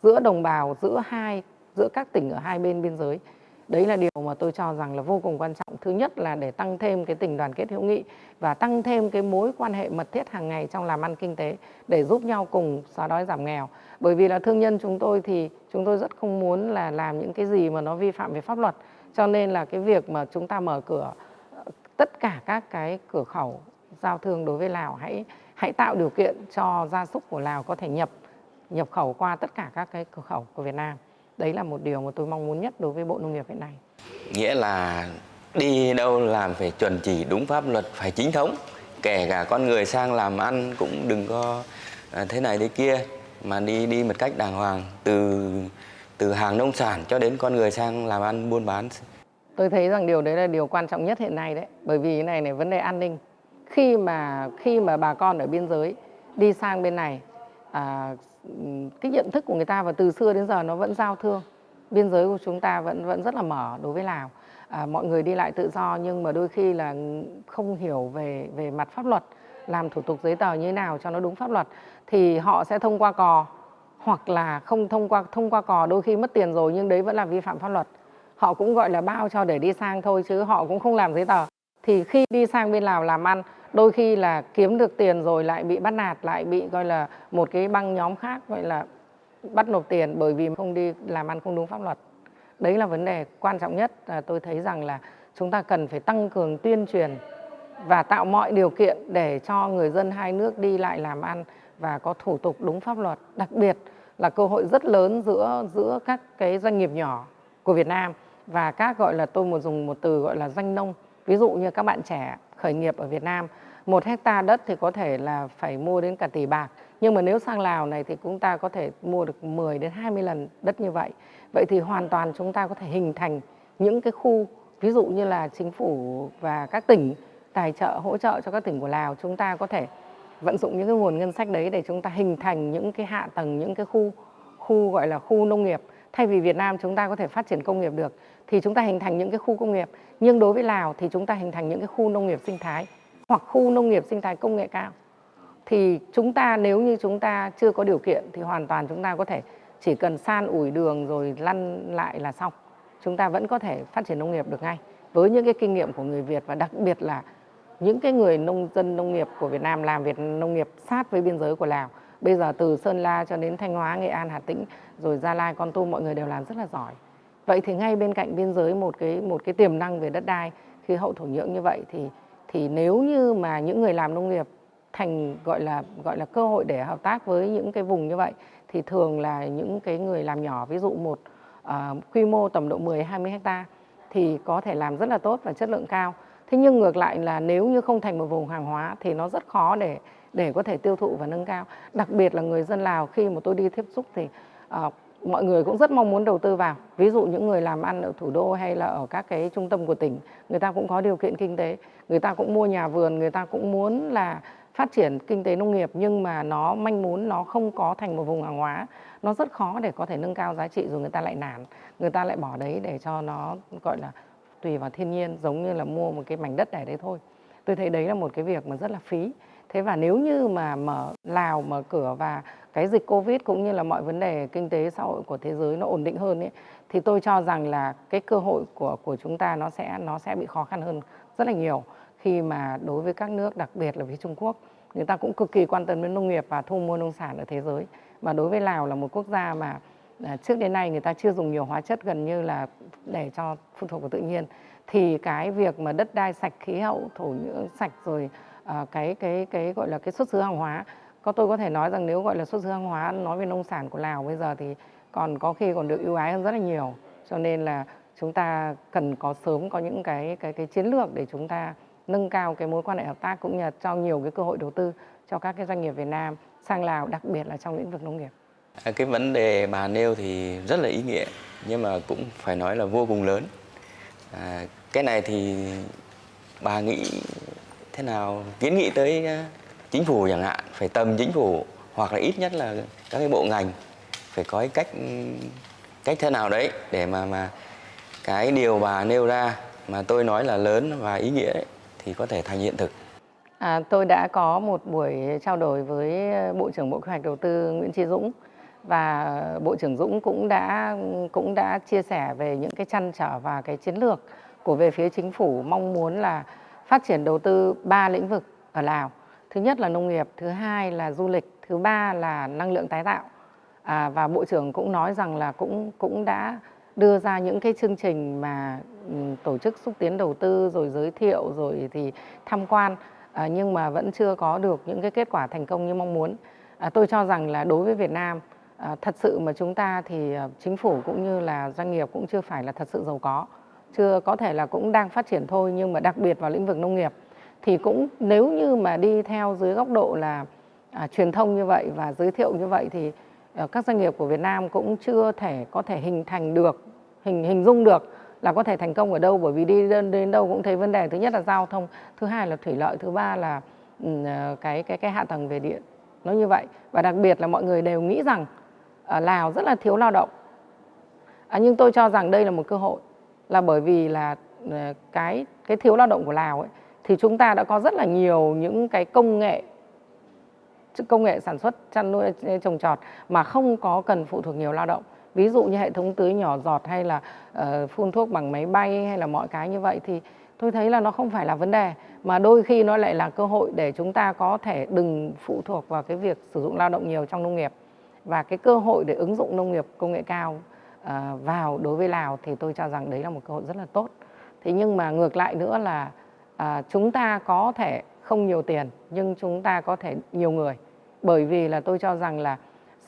giữa đồng bào, giữa các tỉnh ở hai bên biên giới. Đấy là điều mà tôi cho rằng là vô cùng quan trọng. Thứ nhất là để tăng thêm cái tình đoàn kết hữu nghị và tăng thêm cái mối quan hệ mật thiết hàng ngày trong làm ăn kinh tế để giúp nhau cùng xóa đói giảm nghèo. Bởi vì là thương nhân chúng tôi thì chúng tôi rất không muốn là làm những cái gì mà nó vi phạm về pháp luật. Cho nên là cái việc mà chúng ta mở cửa tất cả các cái cửa khẩu giao thương đối với Lào, hãy tạo điều kiện cho gia súc của Lào có thể nhập khẩu qua tất cả các cái cửa khẩu của Việt Nam. Đấy là một điều mà tôi mong muốn nhất đối với Bộ Nông nghiệp hiện nay. Nghĩa là đi đâu làm phải chuẩn chỉ đúng pháp luật, phải chính thống. Kể cả con người sang làm ăn cũng đừng có thế này thế kia, mà đi một cách đàng hoàng, từ hàng nông sản cho đến con người sang làm ăn buôn bán. Tôi thấy rằng điều đấy là điều quan trọng nhất hiện nay đấy. Bởi vì cái này vấn đề an ninh. Khi mà bà con ở biên giới đi sang bên này, cái nhận thức của người ta và từ xưa đến giờ nó vẫn giao thương. Biên giới của chúng ta vẫn rất là mở đối với Lào. Mọi người đi lại tự do, nhưng mà đôi khi là không hiểu về mặt pháp luật, làm thủ tục giấy tờ như thế nào cho nó đúng pháp luật, thì họ sẽ thông qua cò, hoặc là không thông qua cò, đôi khi mất tiền rồi nhưng đấy vẫn là vi phạm pháp luật. Họ cũng gọi là bao cho để đi sang thôi chứ họ cũng không làm giấy tờ. Thì khi đi sang bên Lào làm ăn, đôi khi là kiếm được tiền rồi lại bị bắt nạt, lại bị gọi là một cái băng nhóm khác gọi là bắt nộp tiền bởi vì không đi làm ăn không đúng pháp luật. Đấy là vấn đề quan trọng nhất. Tôi thấy rằng là chúng ta cần phải tăng cường tuyên truyền và tạo mọi điều kiện để cho người dân hai nước đi lại làm ăn và có thủ tục đúng pháp luật. Đặc biệt là cơ hội rất lớn giữa các cái doanh nghiệp nhỏ của Việt Nam và các, gọi là, tôi muốn dùng một từ gọi là doanh nông. Ví dụ như các bạn trẻ khởi nghiệp ở Việt Nam, 1 hectare đất thì có thể là phải mua đến cả tỷ bạc. Nhưng mà nếu sang Lào này thì chúng ta có thể mua được 10 đến 20 lần đất như vậy. Vậy thì hoàn toàn chúng ta có thể hình thành những cái khu, ví dụ như là chính phủ và các tỉnh tài trợ, hỗ trợ cho các tỉnh của Lào, chúng ta có thể vận dụng những cái nguồn ngân sách đấy để chúng ta hình thành những cái hạ tầng, những cái khu gọi là khu nông nghiệp. Thay vì Việt Nam chúng ta có thể phát triển công nghiệp được thì chúng ta hình thành những cái khu công nghiệp, nhưng đối với Lào thì chúng ta hình thành những cái khu nông nghiệp sinh thái hoặc khu nông nghiệp sinh thái công nghệ cao. Thì chúng ta, nếu như chúng ta chưa có điều kiện thì hoàn toàn chúng ta có thể chỉ cần san ủi đường rồi lăn lại là xong. Chúng ta vẫn có thể phát triển nông nghiệp được ngay với những cái kinh nghiệm của người Việt, và đặc biệt là những cái người nông dân nông nghiệp của Việt Nam làm việc nông nghiệp sát với biên giới của Lào. Bây giờ từ Sơn La cho đến Thanh Hóa, Nghệ An, Hà Tĩnh, rồi Gia Lai, Kon Tum, mọi người đều làm rất là giỏi. Vậy thì ngay bên cạnh biên giới một cái tiềm năng về đất đai, khí hậu thổ nhưỡng như vậy thì nếu như mà những người làm nông nghiệp thành gọi là cơ hội để hợp tác với những cái vùng như vậy, thì thường là những cái người làm nhỏ, ví dụ một quy mô tầm độ 10-20 hectare thì có thể làm rất là tốt và chất lượng cao. Thế nhưng ngược lại là nếu như không thành một vùng hàng hóa thì nó rất khó để có thể tiêu thụ và nâng cao. Đặc biệt là người dân Lào, khi mà tôi đi tiếp xúc thì mọi người cũng rất mong muốn đầu tư vào. Ví dụ những người làm ăn ở thủ đô hay là ở các cái trung tâm của tỉnh, người ta cũng có điều kiện kinh tế, người ta cũng mua nhà vườn, người ta cũng muốn là phát triển kinh tế nông nghiệp, nhưng mà nó manh mún, nó không có thành một vùng hàng hóa, nó rất khó để có thể nâng cao giá trị, rồi người ta lại nản, người ta lại bỏ đấy để cho nó gọi là tùy vào thiên nhiên, giống như là mua một cái mảnh đất để đấy thôi. Tôi thấy đấy là một cái việc mà rất là phí. Thế và nếu như mà Lào mở cửa và cái dịch Covid cũng như là mọi vấn đề kinh tế xã hội của thế giới nó ổn định hơn ấy, thì tôi cho rằng là cái cơ hội của chúng ta nó sẽ bị khó khăn hơn rất là nhiều, khi mà đối với các nước, đặc biệt là với Trung Quốc, người ta cũng cực kỳ quan tâm đến nông nghiệp và thu mua nông sản ở thế giới. Mà đối với Lào là một quốc gia mà trước đến nay người ta chưa dùng nhiều hóa chất, gần như là để cho phụ thuộc vào tự nhiên, thì cái việc mà đất đai sạch, khí hậu thổ nhưỡng sạch, rồi cái gọi là cái xuất xứ hàng hóa, tôi có thể nói rằng nếu gọi là xuất xứ hàng hóa, nói về nông sản của Lào bây giờ thì còn có khi còn được ưu ái hơn rất là nhiều. Cho nên là chúng ta cần sớm có những cái chiến lược để chúng ta nâng cao cái mối quan hệ hợp tác, cũng như là cho nhiều cái cơ hội đầu tư cho các cái doanh nghiệp Việt Nam sang Lào, đặc biệt là trong lĩnh vực nông nghiệp. Cái vấn đề bà nêu thì rất là ý nghĩa, nhưng mà cũng phải nói là vô cùng lớn. Cái này thì bà nghĩ thế nào, kiến nghị tới chính phủ chẳng hạn, phải tầm chính phủ hoặc là ít nhất là các cái bộ ngành phải có cái cách thế nào đấy để mà cái điều bà nêu ra mà tôi nói là lớn và ý nghĩa đấy, thì có thể thành hiện thực. Tôi đã có một buổi trao đổi với Bộ trưởng Bộ Kế hoạch Đầu tư Nguyễn Chí Dũng, và Bộ trưởng Dũng cũng đã chia sẻ về những cái trăn trở và cái chiến lược của về phía chính phủ, mong muốn là phát triển đầu tư 3 lĩnh vực ở Lào. Thứ nhất là nông nghiệp, thứ hai là du lịch, thứ ba là năng lượng tái tạo. Và Bộ trưởng cũng nói rằng là cũng đã đưa ra những cái chương trình mà tổ chức xúc tiến đầu tư, rồi giới thiệu, rồi thì tham quan, nhưng mà vẫn chưa có được những cái kết quả thành công như mong muốn. Tôi cho rằng là đối với Việt Nam, thật sự mà chúng ta thì chính phủ cũng như là doanh nghiệp cũng chưa phải là thật sự giàu có thể là cũng đang phát triển thôi, nhưng mà đặc biệt vào lĩnh vực nông nghiệp thì cũng nếu như mà đi theo dưới góc độ là truyền thông như vậy và giới thiệu như vậy thì các doanh nghiệp của Việt Nam cũng chưa có thể hình thành được, hình dung được là có thể thành công ở đâu, bởi vì đi đến đâu cũng thấy vấn đề, thứ nhất là giao thông, thứ hai là thủy lợi, thứ ba là cái hạ tầng về điện, nó như vậy. Và đặc biệt là mọi người đều nghĩ rằng Lào rất là thiếu lao động, nhưng tôi cho rằng đây là một cơ hội, là bởi vì là cái thiếu lao động của Lào ấy, thì chúng ta đã có rất là nhiều những cái công nghệ sản xuất, chăn nuôi, trồng trọt mà không có cần phụ thuộc nhiều lao động. Ví dụ như hệ thống tưới nhỏ giọt, hay là phun thuốc bằng máy bay, hay là mọi cái như vậy, thì tôi thấy là nó không phải là vấn đề, mà đôi khi nó lại là cơ hội để chúng ta có thể đừng phụ thuộc vào cái việc sử dụng lao động nhiều trong nông nghiệp. Và cái cơ hội để ứng dụng nông nghiệp công nghệ cao vào đối với Lào thì tôi cho rằng đấy là một cơ hội rất là tốt. Thế nhưng mà ngược lại nữa là chúng ta có thể không nhiều tiền nhưng chúng ta có thể nhiều người. Bởi vì là tôi cho rằng là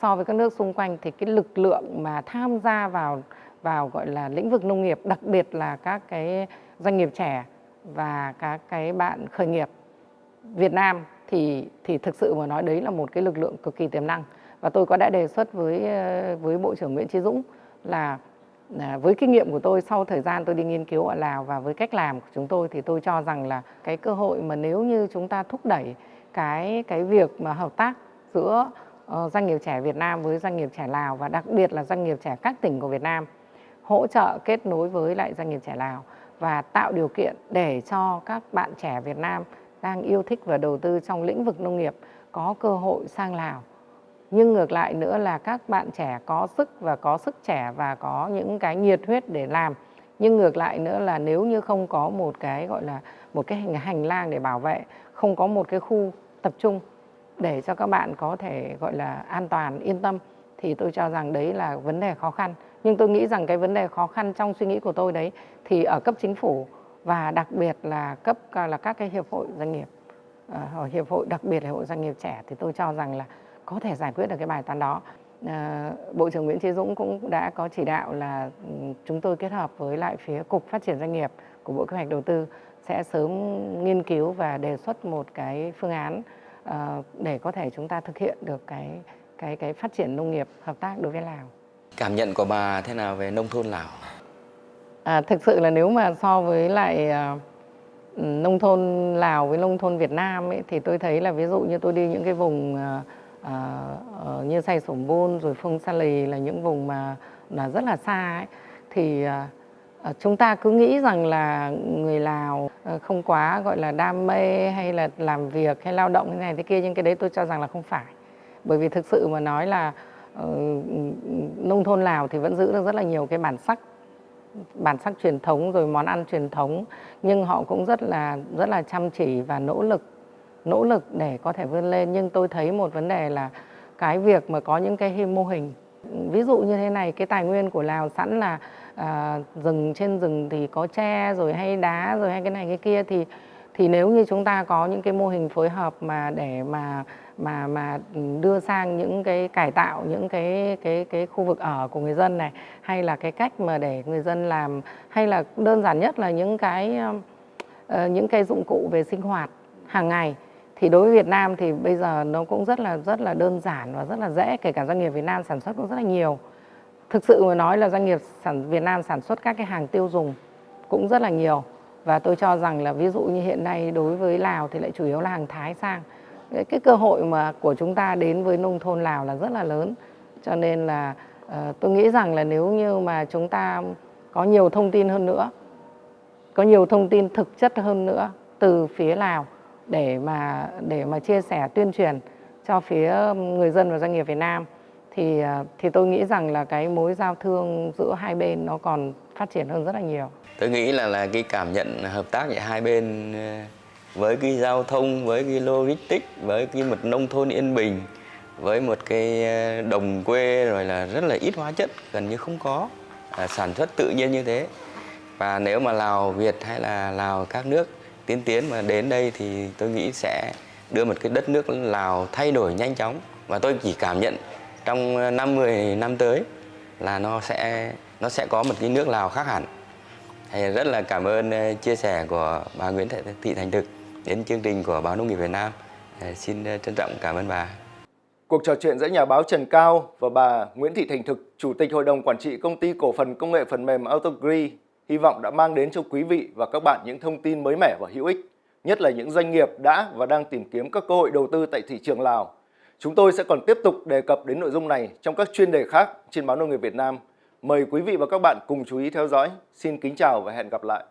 so với các nước xung quanh thì cái lực lượng mà tham gia vào gọi là lĩnh vực nông nghiệp, đặc biệt là các cái doanh nghiệp trẻ và các cái bạn khởi nghiệp Việt Nam thì thực sự mà nói đấy là một cái lực lượng cực kỳ tiềm năng. Và tôi đã đề xuất với Bộ trưởng Nguyễn Chí Dũng là với kinh nghiệm của tôi sau thời gian tôi đi nghiên cứu ở Lào và với cách làm của chúng tôi thì tôi cho rằng là cái cơ hội mà nếu như chúng ta thúc đẩy cái việc mà hợp tác giữa doanh nghiệp trẻ Việt Nam với doanh nghiệp trẻ Lào và đặc biệt là doanh nghiệp trẻ các tỉnh của Việt Nam hỗ trợ kết nối với lại doanh nghiệp trẻ Lào và tạo điều kiện để cho các bạn trẻ Việt Nam đang yêu thích và đầu tư trong lĩnh vực nông nghiệp có cơ hội sang Lào. Nhưng ngược lại nữa là các bạn trẻ có sức trẻ và có những cái nhiệt huyết để làm. Nhưng ngược lại nữa là nếu như không có một cái gọi là một cái hành lang để bảo vệ, không có một cái khu tập trung để cho các bạn có thể gọi là an toàn, yên tâm thì tôi cho rằng đấy là vấn đề khó khăn. Nhưng tôi nghĩ rằng cái vấn đề khó khăn trong suy nghĩ của tôi đấy thì ở cấp chính phủ và đặc biệt là các cái hiệp hội doanh nghiệp, hiệp hội đặc biệt là hội doanh nghiệp trẻ thì tôi cho rằng là có thể giải quyết được cái bài toán đó. Bộ trưởng Nguyễn Chí Dũng cũng đã có chỉ đạo là chúng tôi kết hợp với lại phía Cục Phát triển Doanh nghiệp của Bộ Kế hoạch Đầu tư sẽ sớm nghiên cứu và đề xuất một cái phương án để có thể chúng ta thực hiện được cái phát triển nông nghiệp hợp tác đối với Lào. Cảm nhận của bà thế nào về nông thôn Lào? Thực sự là nếu mà so với lại nông thôn Lào với nông thôn Việt Nam ấy, thì tôi thấy là ví dụ như tôi đi những cái vùng như Say Sổm Bun rồi Phong Sa Lì là những vùng mà là rất là xa ấy, thì chúng ta cứ nghĩ rằng là người Lào không quá gọi là đam mê hay là làm việc hay lao động thế này thế kia, nhưng cái đấy tôi cho rằng là không phải. Bởi vì thực sự mà nói là nông thôn Lào thì vẫn giữ được rất là nhiều cái bản sắc truyền thống rồi món ăn truyền thống, nhưng họ cũng rất là chăm chỉ và nỗ lực để có thể vươn lên. Nhưng tôi thấy một vấn đề là cái việc mà có những cái mô hình ví dụ như thế này, cái tài nguyên của Lào sẵn là trên rừng thì có tre rồi hay đá rồi hay cái này cái kia, thì nếu như chúng ta có những cái mô hình phối hợp mà để mà đưa sang những cái cải tạo những cái khu vực ở của người dân này, hay là cái cách mà để người dân làm, hay là đơn giản nhất là những cái dụng cụ về sinh hoạt hàng ngày, thì đối với Việt Nam thì bây giờ nó cũng rất là đơn giản và rất là dễ, kể cả doanh nghiệp Việt Nam sản xuất cũng rất là nhiều. Thực sự mà nói là doanh nghiệp Việt Nam sản xuất các cái hàng tiêu dùng cũng rất là nhiều. Và tôi cho rằng là ví dụ như hiện nay đối với Lào thì lại chủ yếu là hàng Thái sang. Cái cơ hội mà của chúng ta đến với nông thôn Lào là rất là lớn. Cho nên là tôi nghĩ rằng là nếu như mà chúng ta có nhiều thông tin hơn nữa, có nhiều thông tin thực chất hơn nữa từ phía Lào để mà chia sẻ tuyên truyền cho phía người dân và doanh nghiệp Việt Nam thì tôi nghĩ rằng là cái mối giao thương giữa hai bên nó còn phát triển hơn rất là nhiều. Tôi nghĩ là cái cảm nhận hợp tác giữa hai bên với cái giao thông, với cái logistics, với cái một nông thôn yên bình, với một cái đồng quê rồi là rất là ít hóa chất, gần như không có, sản xuất tự nhiên như thế. Và nếu mà Lào Việt hay là Lào các nước tiến mà đến đây thì tôi nghĩ sẽ đưa một cái đất nước Lào thay đổi nhanh chóng. Và tôi chỉ cảm nhận trong 5-10 năm tới là nó sẽ có một cái nước Lào khác hẳn. Thầy rất là cảm ơn chia sẻ của bà Nguyễn Thị Thành Thực đến chương trình của Báo Nông nghiệp Việt Nam. Xin trân trọng cảm ơn bà. Cuộc trò chuyện giữa nhà báo Trần Cao và bà Nguyễn Thị Thành Thực, Chủ tịch Hội đồng Quản trị Công ty Cổ phần Công nghệ Phần mềm Autogri, hy vọng đã mang đến cho quý vị và các bạn những thông tin mới mẻ và hữu ích, nhất là những doanh nghiệp đã và đang tìm kiếm các cơ hội đầu tư tại thị trường Lào. Chúng tôi sẽ còn tiếp tục đề cập đến nội dung này trong các chuyên đề khác trên Báo Nông nghiệp Việt Nam. Mời quý vị và các bạn cùng chú ý theo dõi. Xin kính chào và hẹn gặp lại.